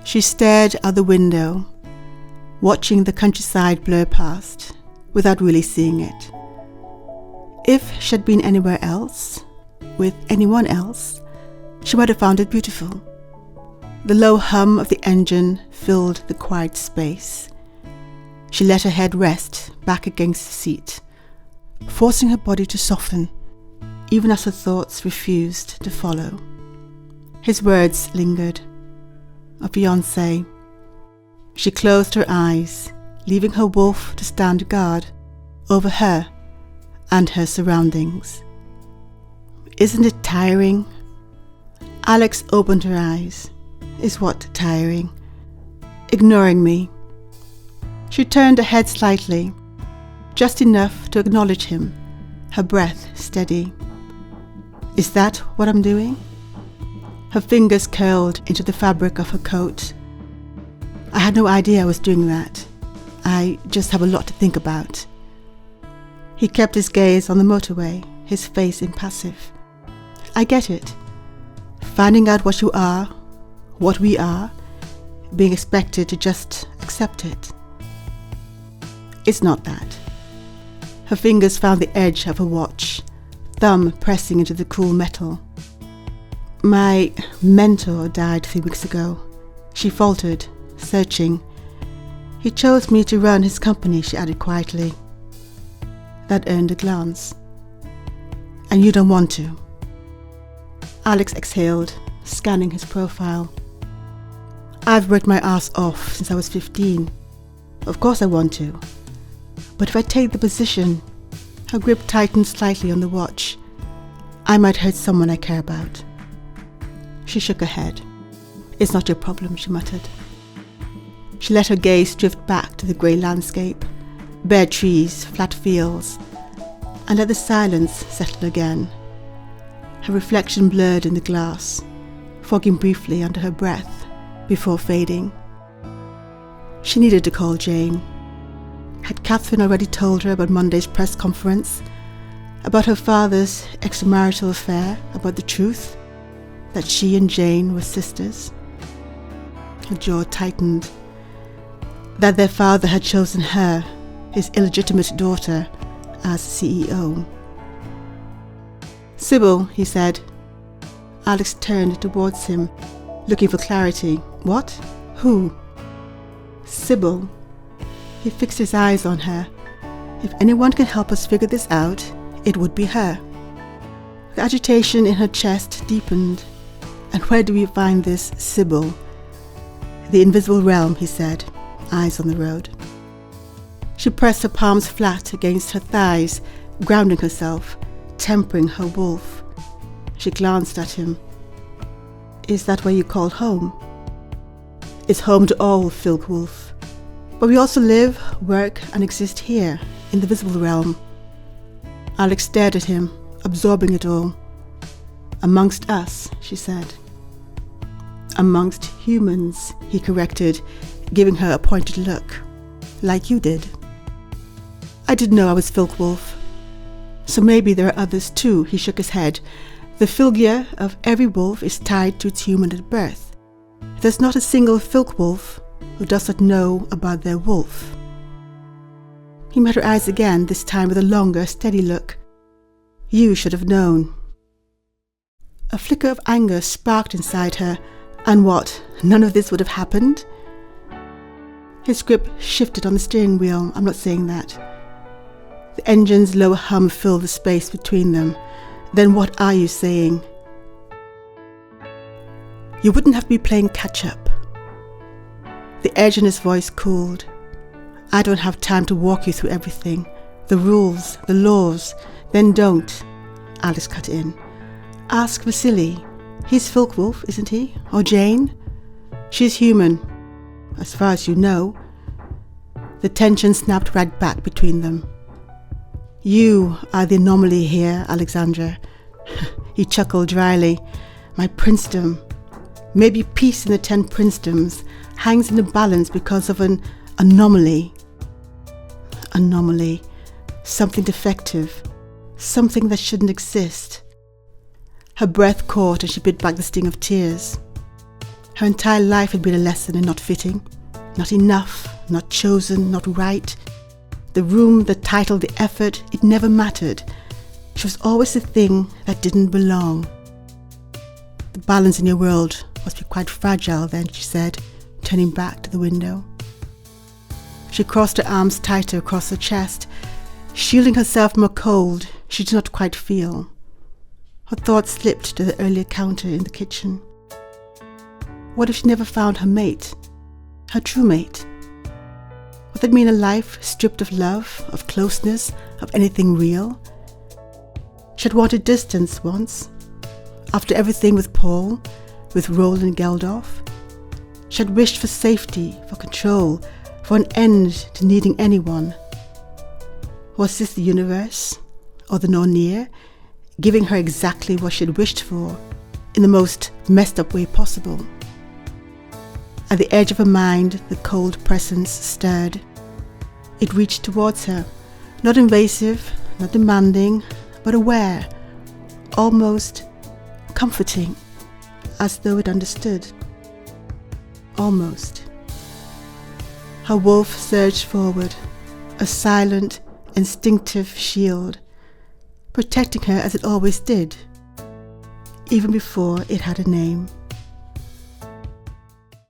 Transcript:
She stared out the window, watching the countryside blur past, without really seeing it. If she had been anywhere else, with anyone else, she might have found it beautiful. The low hum of the engine filled the quiet space. She let her head rest back against the seat, forcing her body to soften, even as her thoughts refused to follow. His words lingered. A fiancé. She closed her eyes, leaving her wolf to stand guard over her and her surroundings. Isn't it tiring? Alex opened her eyes. Is what tiring? Ignoring me. She turned her head slightly, just enough to acknowledge him, her breath steady. Is that what I'm doing? Her fingers curled into the fabric of her coat. I had no idea I was doing that. I just have a lot to think about. He kept his gaze on the motorway, his face impassive. I get it. Finding out what you are, what we are, being expected to just accept it. It's not that. Her fingers found the edge of her watch, thumb pressing into the cool metal. My mentor died 3 weeks ago. She faltered, searching. He chose me to run his company, she added quietly. That earned a glance. And you don't want to. Alex exhaled, scanning his profile. I've worked my ass off since I was 15. Of course I want to. But if I take the position, her grip tightened slightly on the watch, I might hurt someone I care about. She shook her head. It's not your problem, she muttered. She let her gaze drift back to the grey landscape, bare trees, flat fields, and let the silence settle again. Her reflection blurred in the glass, fogging briefly under her breath before fading. She needed to call Jane. Had Catherine already told her about Monday's press conference? About her father's extramarital affair? About the truth? That she and Jane were sisters? Her jaw tightened. That their father had chosen her, his illegitimate daughter, as CEO. Sybil, he said. Alex turned towards him, looking for clarity. What? Who? Sybil. He fixed his eyes on her. If anyone can help us figure this out, it would be her. The agitation in her chest deepened. And where do we find this Sybil? The invisible realm, he said, eyes on the road. She pressed her palms flat against her thighs, grounding herself, tempering her wolf. She glanced at him. Is that where you call home? It's home to all, Filk Wolf. But we also live, work, and exist here, in the visible realm. Alex stared at him, absorbing it all. Amongst us, she said. Amongst humans, he corrected, giving her a pointed look. Like you did. I didn't know I was Filk Wolf. So maybe there are others too, he shook his head. The Valkyrja of every wolf is tied to its human at birth. There's not a single Filk Wolf who does not know about their wolf. He met her eyes again, this time with a longer, steady look. You should have known. A flicker of anger sparked inside her, and what, none of this would have happened? His grip shifted on the steering wheel. I'm not saying that. The engine's lower hum filled the space between them. Then what are you saying? You wouldn't have to be playing catch-up. The edge in his voice cooled. I don't have time to walk you through everything. The rules, the laws. Then don't. Alice cut in. Ask Vasily. He's Filk Wolf, isn't he? Or Jane? She's human. As far as you know. The tension snapped right back between them. You are the anomaly here, Alexandra. He chuckled dryly. My princedom. Maybe peace in the 10 Princedoms hangs in the balance because of an anomaly. Anomaly. Something defective. Something that shouldn't exist. Her breath caught and she bit back the sting of tears. Her entire life had been a lesson in not fitting, not enough, not chosen, not right. The room, the title, the effort, it never mattered. She was always the thing that didn't belong. The balance in your world must be quite fragile then, she said, turning back to the window. She crossed her arms tighter across her chest, shielding herself from a cold she did not quite feel. Her thoughts slipped to the earlier counter in the kitchen. What if she never found her mate, her true mate? Would that mean a life stripped of love, of closeness, of anything real? She had wanted distance once, after everything with Paul, with Roland Geldof. She had wished for safety, for control, for an end to needing anyone. Was this the universe, or the Nornir, giving her exactly what she had wished for, in the most messed up way possible? At the edge of her mind, the cold presence stirred. It reached towards her, not invasive, not demanding, but aware, almost comforting, as though it understood. Almost. Her wolf surged forward, a silent, instinctive shield, protecting her as it always did, even before it had a name.